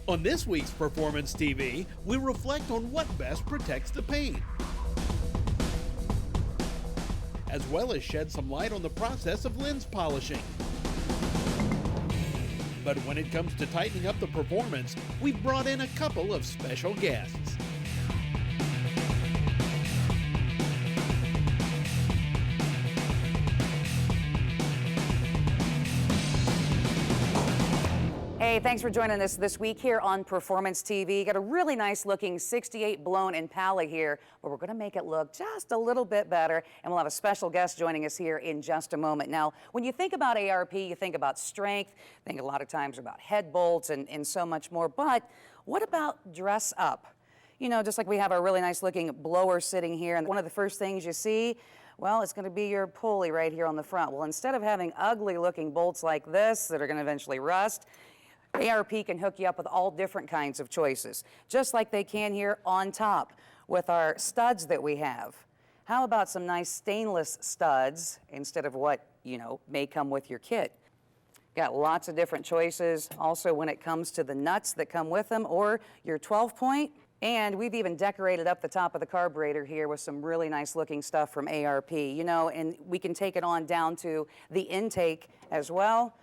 On this week's Performance TV, we reflect on what best protects the paint, as well as shed some light on the process of lens polishing. But when it comes to tightening up the performance, we've brought in a couple of special guests. Hey, thanks for joining us this week here on Performance TV. Got a really nice looking 68 blown Impala here, but we're gonna make it look just a little bit better, and we'll have a special guest joining us here in just a moment. Now, when you think about ARP, you think about strength, think a lot of times about head bolts and so much more, but what about dress up? You know, just like we have our really nice looking blower sitting here, and one of the first things you see, well, it's going to be your pulley right here on the front. Well, instead of having ugly looking bolts like this that are going to eventually rust, ARP can hook you up with all different kinds of choices, just like they can here on top with our studs that we have. How about some nice stainless studs instead of what, you know, may come with your kit? Got lots of different choices. Also, when it comes to the nuts that come with them or your 12-point. And we've even decorated up the top of the carburetor here with some really nice looking stuff from ARP, you know, and we can take it on down to the intake as well.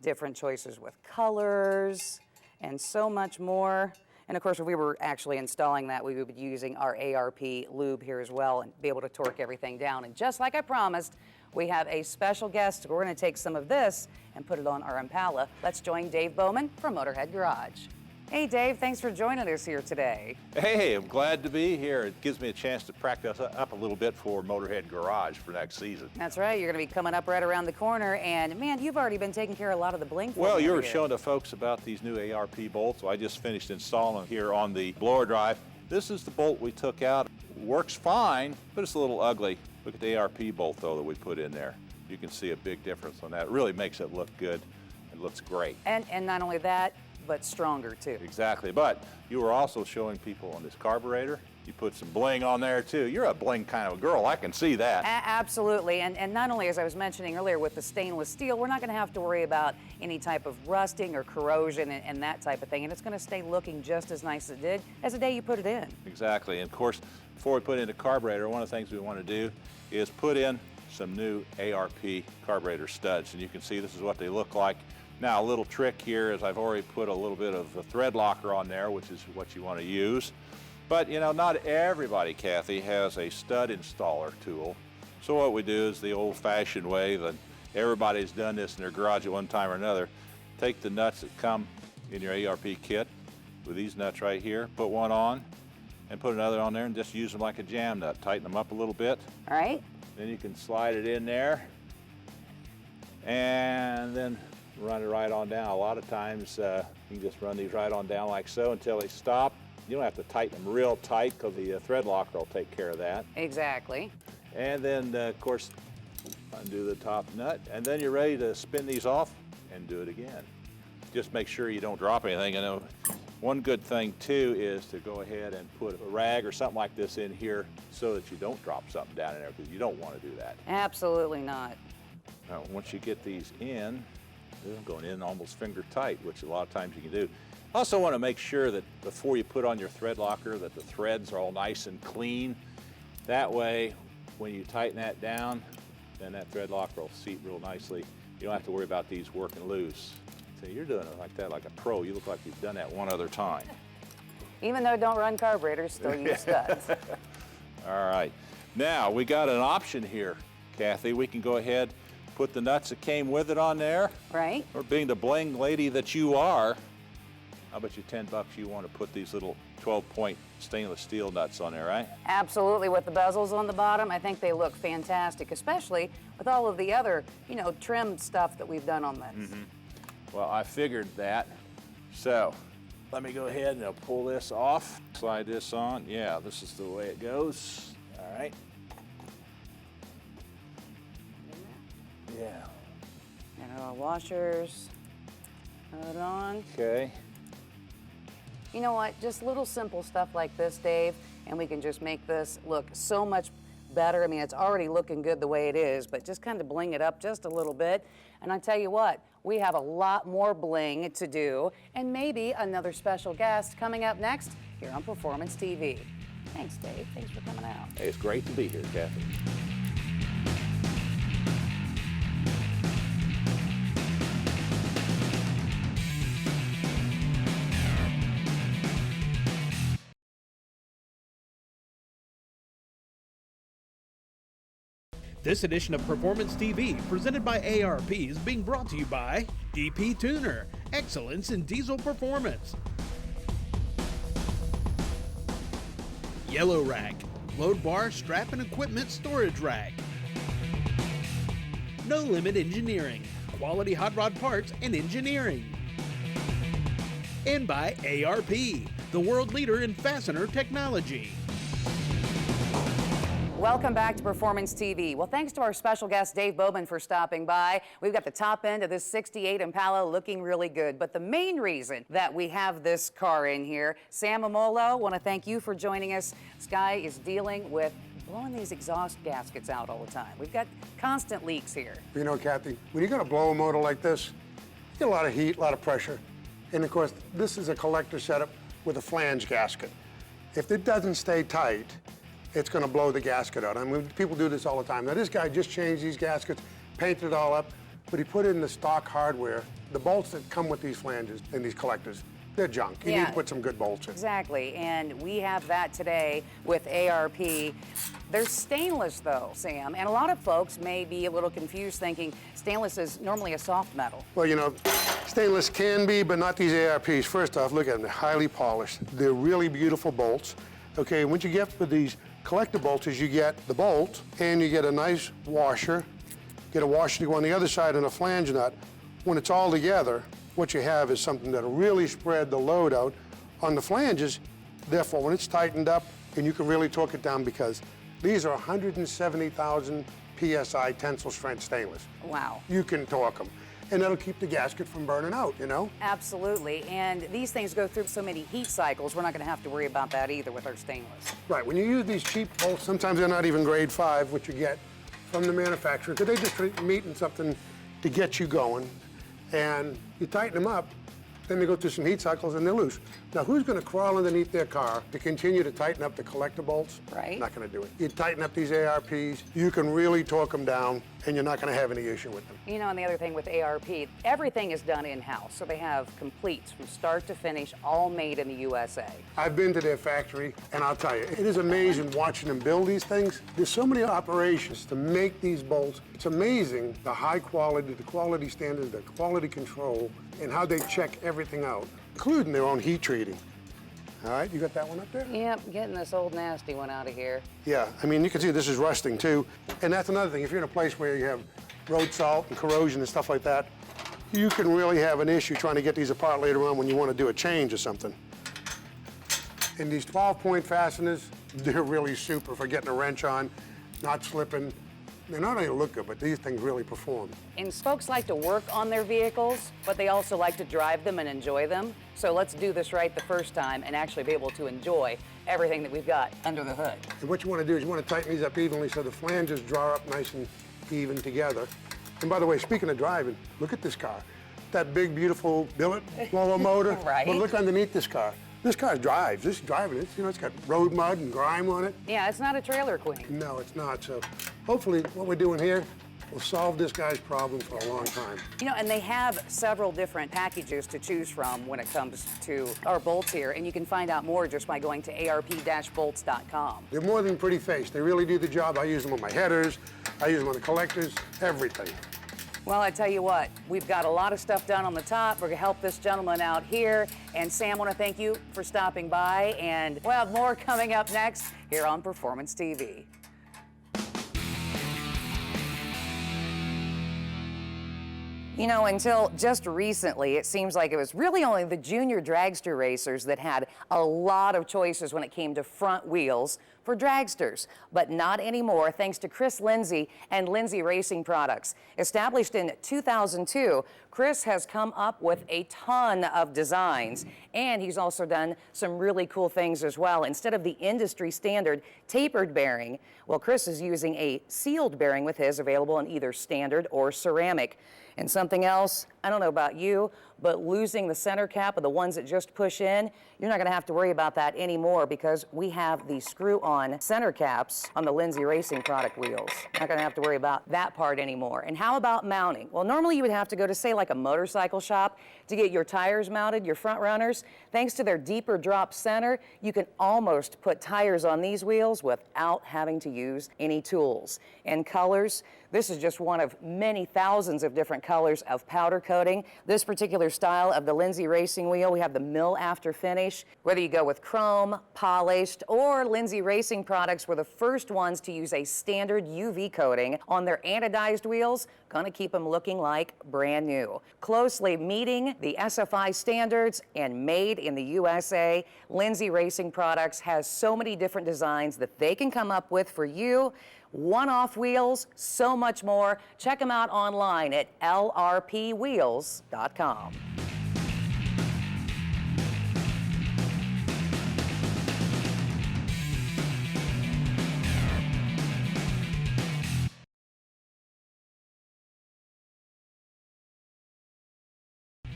Different choices with colors and so much more. And of course, if we were actually installing that, we would be using our ARP lube here as well and be able to torque everything down. And just like I promised, we have a special guest. We're going to take some of this and put it on our Impala. Let's join Dave Bowman from Motorhead Garage. Hey Dave, thanks for joining us here today. Hey, I'm glad to be here. It gives me a chance to practice up a little bit for Motorhead Garage for next season. That's right, you're going to be coming up right around the corner, and man, you've already been taking care of a lot of the bling. Well, you were showing the folks about these new ARP bolts. So I just finished installing them here on the blower drive. This is the bolt we took out. Works fine, but it's a little ugly. Look at the ARP bolt though that we put in there. You can see a big difference on that. It really makes it look good. It looks great. And not only that, but stronger too. Exactly, but you were also showing people on this carburetor, you put some bling on there too. You're a bling kind of a girl, I can see that. Absolutely, and not only, as I was mentioning earlier, with the stainless steel, we're not gonna have to worry about any type of rusting or corrosion and that type of thing, and it's gonna stay looking just as nice as it did as the day you put it in. Exactly, and of course, before we put in the carburetor, one of the things we want to do is put in some new ARP carburetor studs, and you can see this is what they look like. Now, a little trick here is I've already put a little bit of a thread locker on there, which is what you want to use. But, you know, not everybody, Kathy, has a stud installer tool. So what we do is the old-fashioned way that everybody's done this in their garage at one time or another. Take the nuts that come in your ARP kit with these nuts right here, put one on, and put another on there and just use them like a jam nut. Tighten them up a little bit. All right. Then you can slide it in there, and then run it right on down. A lot of times you can just run these right on down like so until they stop. You don't have to tighten them real tight because the thread locker will take care of that. Exactly. And then of course undo the top nut, and then you're ready to spin these off and do it again. Just make sure you don't drop anything. I know one good thing too is to go ahead and put a rag or something like this in here so that you don't drop something down in there, because you don't want to do that. Absolutely not. Now once you get these in, they're going in almost finger tight, which a lot of times you can do. Also want to make sure that before you put on your thread locker that the threads are all nice and clean. That way, when you tighten that down, then that thread locker will seat real nicely. You don't have to worry about these working loose. So you're doing it like that, like a pro. You look like you've done that one other time. Even though don't run carburetors, still use studs. All right. Now, we got an option here, Kathy. We can go ahead, put the nuts that came with it on there. Right. Or being the bling lady that you are, how about you $10 you want to put these little 12-point stainless steel nuts on there, right? Absolutely, with the bezels on the bottom, I think they look fantastic, especially with all of the other, you know, trim stuff that we've done on this. Well, I figured that. So, let me go ahead and I'll pull this off, slide this on. Yeah, this is the way it goes. All right. Yeah. And our washers, put it on. Okay. You know what, just little simple stuff like this, Dave, and we can just make this look so much better. I mean, it's already looking good the way it is, but just kind of bling it up just a little bit. And I tell you what, we have a lot more bling to do, and maybe another special guest coming up next here on Performance TV. Thanks, Dave. Thanks for coming out. Hey, it's great to be here, Kathy. This edition of Performance TV, presented by ARP, is being brought to you by DP Tuner, excellence in diesel performance. Yellow Rack, load bar, strap, and equipment storage rack. No Limit Engineering, quality hot rod parts and engineering. And by ARP, the world leader in fastener technology. Welcome back to Performance TV. Well, thanks to our special guest, Dave Bowman, for stopping by. We've got the top end of this 68 Impala looking really good. But the main reason that we have this car in here, Sam Memmolo, want to thank you for joining us. This guy is dealing with blowing these exhaust gaskets out all the time. We've got constant leaks here. You know, Kathy, when you're going to blow a motor like this, you get a lot of heat, a lot of pressure. And of course, this is a collector setup with a flange gasket. If it doesn't stay tight, it's going to blow the gasket out. I mean, people do this all the time. Now, this guy just changed these gaskets, painted it all up, but he put in the stock hardware. The bolts that come with these flanges and these collectors, they're junk. You need to put some good bolts in. Exactly, and we have that today with ARP. They're stainless though, Sam, and a lot of folks may be a little confused thinking stainless is normally a soft metal. Well, you know, stainless can be, but not these ARPs. First off, look at them, they're highly polished. They're really beautiful bolts. Okay, what you get with these collector bolts is you get the bolt and you get a nice washer, get a washer to go on the other side and a flange nut. When it's all together, what you have is something that'll really spread the load out on the flanges. Therefore, when it's tightened up, and you can really torque it down because these are 170,000 PSI tensile strength stainless. Wow. You can torque them. And that'll keep the gasket from burning out, you know? Absolutely, and these things go through so many heat cycles, we're not going to have to worry about that either with our stainless. Right, when you use these cheap bolts, sometimes they're not even grade 5, which you get from the manufacturer, because they just meet in something to get you going, and you tighten them up, then they go through some heat cycles and they're loose. Now, who's going to crawl underneath their car to continue to tighten up the collector bolts? Right. Not going to do it. You tighten up these ARPs, you can really torque them down, and you're not going to have any issue with them. You know, and the other thing with ARP, everything is done in-house, so they have completes from start to finish, all made in the USA. I've been to their factory, and I'll tell you, it is amazing watching them build these things. There's so many operations to make these bolts. It's amazing the high quality, the quality standards, the quality control, and how they check everything out, including their own heat treating. All right, you got that one up there? Yep, getting this old nasty one out of here. Yeah, I mean, you can see this is rusting too. And that's another thing, if you're in a place where you have road salt and corrosion and stuff like that, you can really have an issue trying to get these apart later on when you want to do a change or something. And these 12-point fasteners, they're really super for getting a wrench on, not slipping. They not only look good, but these things really perform. And folks like to work on their vehicles, but they also like to drive them and enjoy them. So let's do this right the first time and actually be able to enjoy everything that we've got under the hood. And what you want to do is you want to tighten these up evenly so the flanges draw up nice and even together. And by the way, speaking of driving, look at this car. That big, beautiful billet blower motor. Right. But look underneath this car. This car drives. This is driving. It's, you know, it's got road mud and grime on it. Yeah, it's not a trailer queen. No, it's not. So hopefully what we're doing here will solve this guy's problem for a long time. You know, and they have several different packages to choose from when it comes to our bolts here, and you can find out more just by going to arp-bolts.com. They're more than pretty face. They really do the job. I use them on my headers. I use them on the collectors, everything. Well, I tell you what, we've got a lot of stuff done on the top. We're gonna help this gentleman out here. And Sam, I wanna thank you for stopping by, and we'll have more coming up next here on Performance TV. You know, until just recently, it seems like it was really only the junior dragster racers that had a lot of choices when it came to front wheels for dragsters, but not anymore thanks to Chris Lindsay and Lindsay Racing Products. Established in 2002, Chris has come up with a ton of designs, and he's also done some really cool things as well. Instead of the industry standard tapered bearing, well, Chris is using a sealed bearing with his available in either standard or ceramic. And something else I don't know about you, but losing the center cap of the ones that just push in, you're not going to have to worry about that anymore because we have the screw-on center caps on the Lindsay Racing product wheels. Not going to have to worry about that part anymore. And how about mounting? Well, normally you would have to go to, say, like a motorcycle shop to get your tires mounted, your front runners. Thanks to their deeper drop center, you can almost put tires on these wheels without having to use any tools. And colors, this is just one of many thousands of different colors of powder coating. This particular style of the Lindsay Racing wheel, we have the mill after finish. Whether you go with chrome, polished, or Lindsay Racing products were the first ones to use a standard UV coating on their anodized wheels, gonna keep them looking like brand new. Closely meeting the SFI standards and made in the USA, Lindsay Racing products has so many different designs that they can come up with for you. One-off wheels, so much more. Check them out online at lrpwheels.com.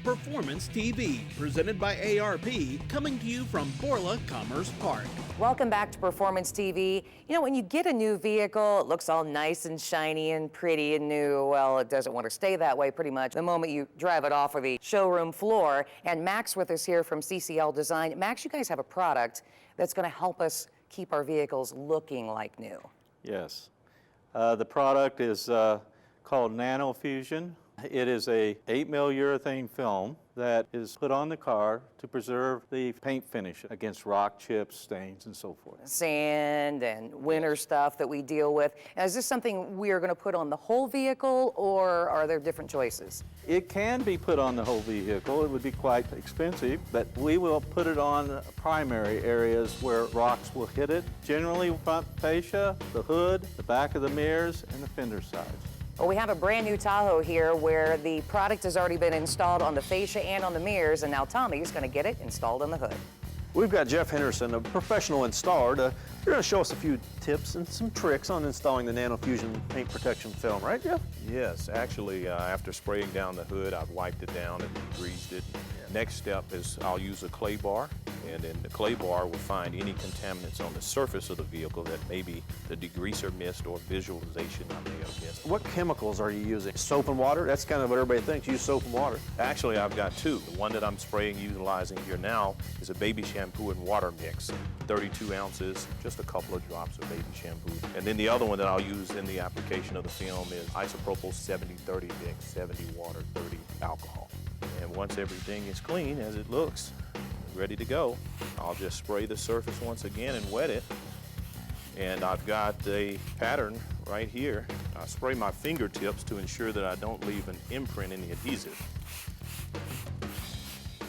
Performance TV, presented by ARP, coming to you from Borla Commerce Park. Welcome back to Performance TV. You know, when you get a new vehicle, it looks all nice and shiny and pretty and new. Well, it doesn't want to stay that way pretty much the moment you drive it off of the showroom floor. And Max with us here from CCL Design. Max, you guys have a product that's going to help us keep our vehicles looking like new. Yes. The product is called Nano-Fusion. It is a 8mm urethane film that is put on the car to preserve the paint finish against rock chips, stains, and so forth. Sand and winter stuff that we deal with. Now, is this something we are going to put on the whole vehicle, or are there different choices? It can be put on the whole vehicle. It would be quite expensive, but we will put it on primary areas where rocks will hit it. Generally, front fascia, the hood, the back of the mirrors, and the fender sides. Well, we have a brand new Tahoe here where the product has already been installed on the fascia and on the mirrors, and now Tommy is going to get it installed on the hood. We've got Jeff Henderson, a professional installer. You're going to show us a few tips and some tricks on installing the Nano-Fusion paint protection film, right, Jeff? Yes, actually, after spraying down the hood, I've wiped it down and greased it. Next step is I'll use a clay bar, and in the clay bar will find any contaminants on the surface of the vehicle that maybe the degreaser missed or visualization I may have missed. What chemicals are you using? Soap and water? That's kind of what everybody thinks, use soap and water. Actually, I've got two. The one that I'm utilizing here now is a baby shampoo and water mix. 32 ounces, just a couple of drops of baby shampoo. And then the other one that I'll use in the application of the film is isopropyl 70-30 mix, 70 water, 30 alcohol. And once everything is clean, as it looks, ready to go, I'll just spray the surface once again and wet it. And I've got a pattern right here. I spray my fingertips to ensure that I don't leave an imprint in the adhesive.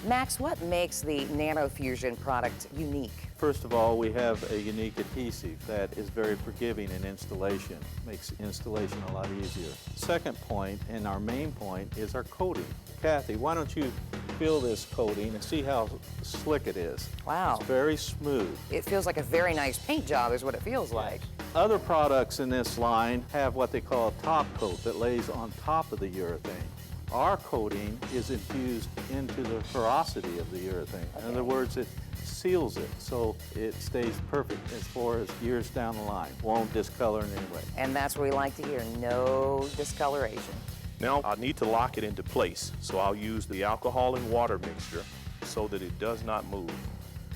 Max, what makes the Nano-Fusion product unique? First of all, we have a unique adhesive that is very forgiving in installation, makes installation a lot easier. Second point, and our main point, is our coating. Kathy, why don't you feel this coating and see how slick it is? Wow. It's very smooth. It feels like a very nice paint job is what it feels like. Other products in this line have what they call a top coat that lays on top of the urethane. Our coating is infused into the porosity of the urethane. In other words, it seals it so it stays perfect as far as years down the line. Won't discolor in any way. And that's what we like to hear, no discoloration. Now I need to lock it into place, so I'll use the alcohol and water mixture so that it does not move.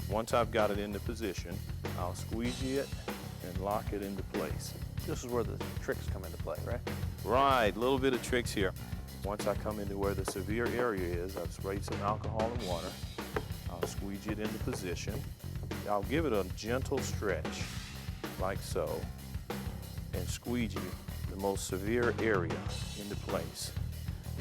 Once I've got it into position, I'll squeegee it and lock it into place. This is where the tricks come into play, right? Right, a little bit of tricks here. Once I come into where the severe area is, I've sprayed some alcohol and water. I'll squeegee it into position. I'll give it a gentle stretch, like so, and squeegee the most severe area into place.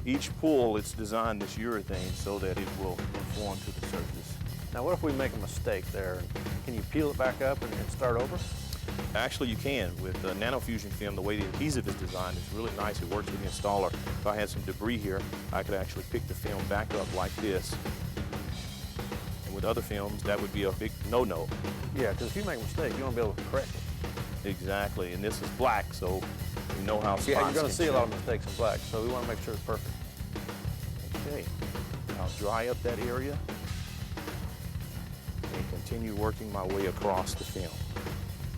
Each pull, it's designed this urethane so that it will conform to the surface. Now, what if we make a mistake there? Can you peel it back up and start over? Actually, you can. With the Nano-Fusion film, the way the adhesive is designed is really nice. It works with the installer. If I had some debris here, I could actually pick the film back up like this. And with other films, that would be a big no-no. Yeah, because if you make a mistake, you want to be able to correct it. Exactly, and this is black, so you know how spots Yeah, you're going to can see a lot of show. mistakes in black, so we want to make sure it's perfect. Okay, I'll dry up that area and continue working my way across the film.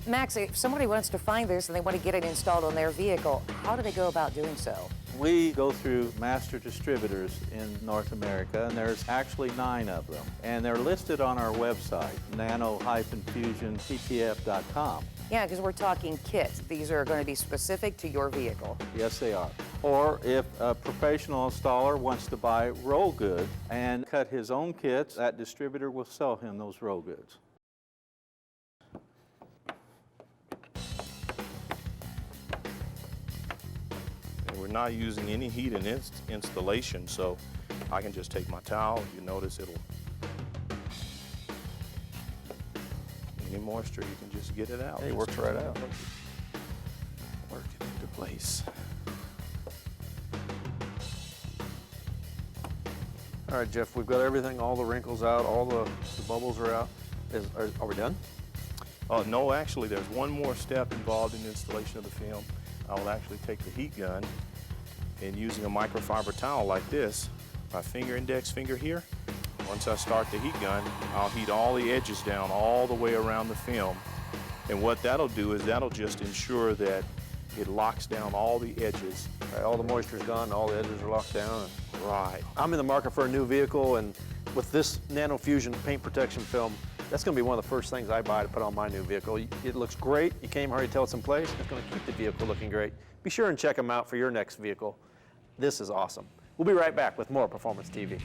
Max, if somebody wants to find this and they want to get it installed on their vehicle, how do they go about doing so? We go through master distributors in North America, and there's actually 9 of them. And they're listed on our website, nano-fusionttf.com. Yeah, because we're talking kits. These are going to be specific to your vehicle. Yes, they are. Or if a professional installer wants to buy roll goods and cut his own kits, that distributor will sell him those roll goods. And we're not using any heat in this installation, so I can just take my towel. You notice it'll, any moisture, you can just get it out. It works right out. Work it into place. All right, Jeff, we've got everything, all the wrinkles out, all the bubbles are out. Are we done? No, actually, there's one more step involved in the installation of the film. I will actually take the heat gun and using a microfiber towel like this, my index finger here, once I start the heat gun, I'll heat all the edges down all the way around the film. And what that'll do is that'll just ensure that it locks down all the edges. Right, all the moisture's gone, all the edges are locked down. Right. I'm in the market for a new vehicle, and with this Nano-Fusion paint protection film, that's going to be one of the first things I buy to put on my new vehicle. It looks great. You can't already tell it's in place. It's going to keep the vehicle looking great. Be sure and check them out for your next vehicle. This is awesome. We'll be right back with more Performance TV.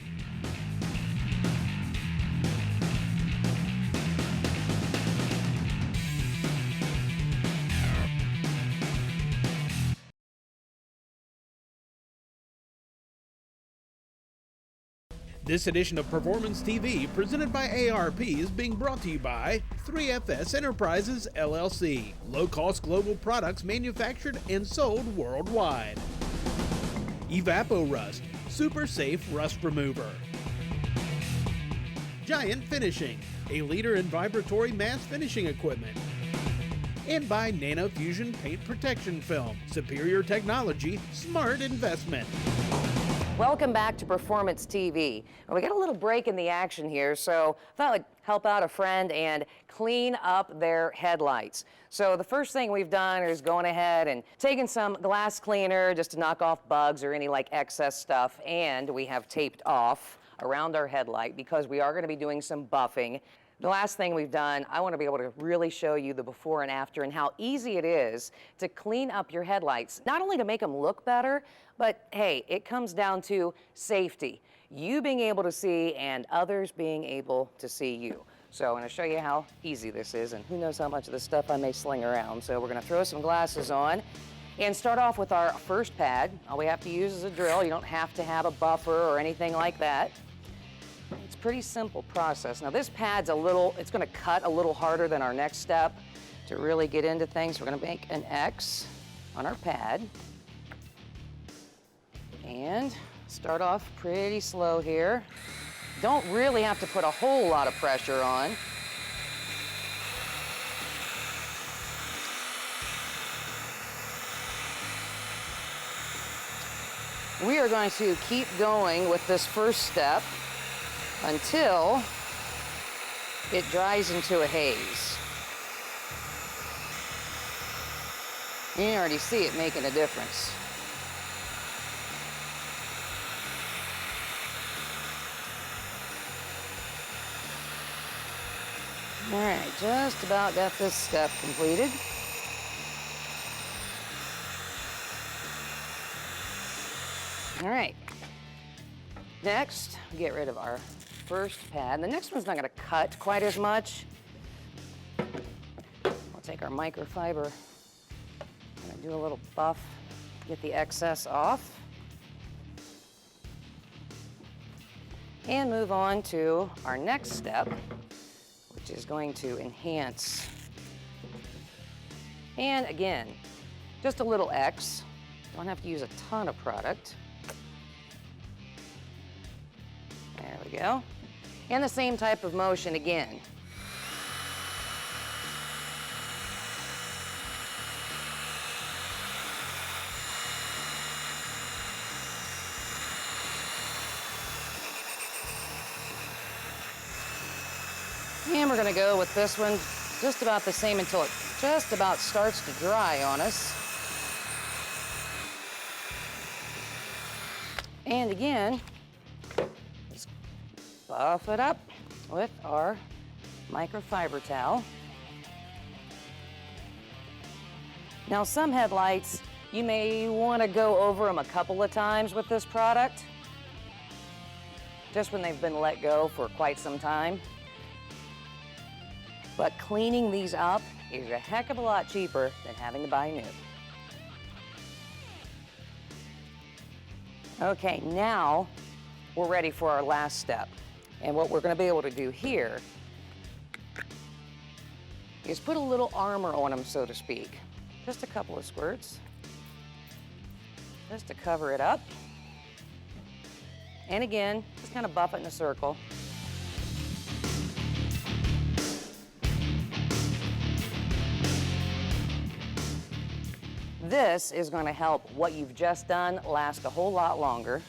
This edition of Performance TV, presented by ARP, is being brought to you by 3FS Enterprises, LLC. Low-cost global products manufactured and sold worldwide. Evapo-Rust, super safe rust remover. Giant Finishing, a leader in vibratory mass finishing equipment. And by Nano-Fusion Paint Protection Film, superior technology, smart investment. Welcome back to Performance TV. Well, we got a little break in the action here, so I thought I'd help out a friend and clean up their headlights. So the first thing we've done is going ahead and taking some glass cleaner just to knock off bugs or any like excess stuff, and we have taped off around our headlight because we are going to be doing some buffing. The last thing we've done, I want to be able to really show you the before and after and how easy it is to clean up your headlights, not only to make them look better, but hey, it comes down to safety. You being able to see and others being able to see you. So I'm going to show you how easy this is, and who knows how much of this stuff I may sling around. So we're going to throw some glasses on and start off with our first pad. All we have to use is a drill. You don't have to have a buffer or anything like that. It's a pretty simple process. Now this pad's it's going to cut a little harder than our next step to really get into things. We're going to make an X on our pad and start off pretty slow here. Don't really have to put a whole lot of pressure on. We are going to keep going with this first step until it dries into a haze. You can already see it making a difference. All right, just about got this step completed. All right, next, get rid of our first pad. The next one's not gonna cut quite as much. We'll take our microfiber, gonna do a little buff, get the excess off. And move on to our next step, which is going to enhance. And again, just a little X. Don't have to use a ton of product. There we go. And the same type of motion again. And we're gonna go with this one just about the same until it just about starts to dry on us. And again, just buff it up with our microfiber towel. Now, some headlights, you may want to go over them a couple of times with this product, just when they've been let go for quite some time. But cleaning these up is a heck of a lot cheaper than having to buy new. Okay, now we're ready for our last step. And what we're going to be able to do here is put a little armor on them, so to speak. Just a couple of squirts, just to cover it up. And again, just kind of buff it in a circle. This is going to help what you've just done last a whole lot longer.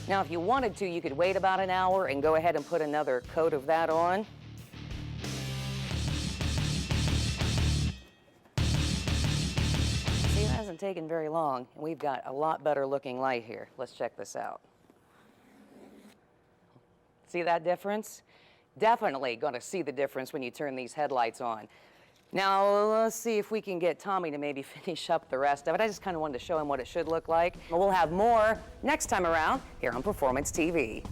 Now, if you wanted to, you could wait about an hour and go ahead and put another coat of that on. See, it hasn't taken very long, and we've got a lot better looking light here. Let's check this out. See that difference? Definitely going to see the difference when you turn these headlights on. Now, let's see if we can get Tommy to maybe finish up the rest of it. I just kind of wanted to show him what it should look like. We'll have more next time around here on Performance TV.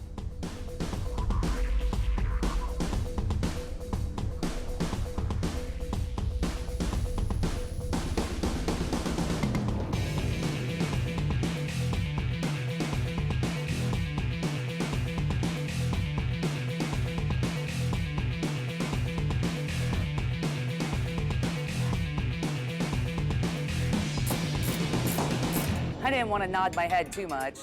I didn't want to nod my head too much.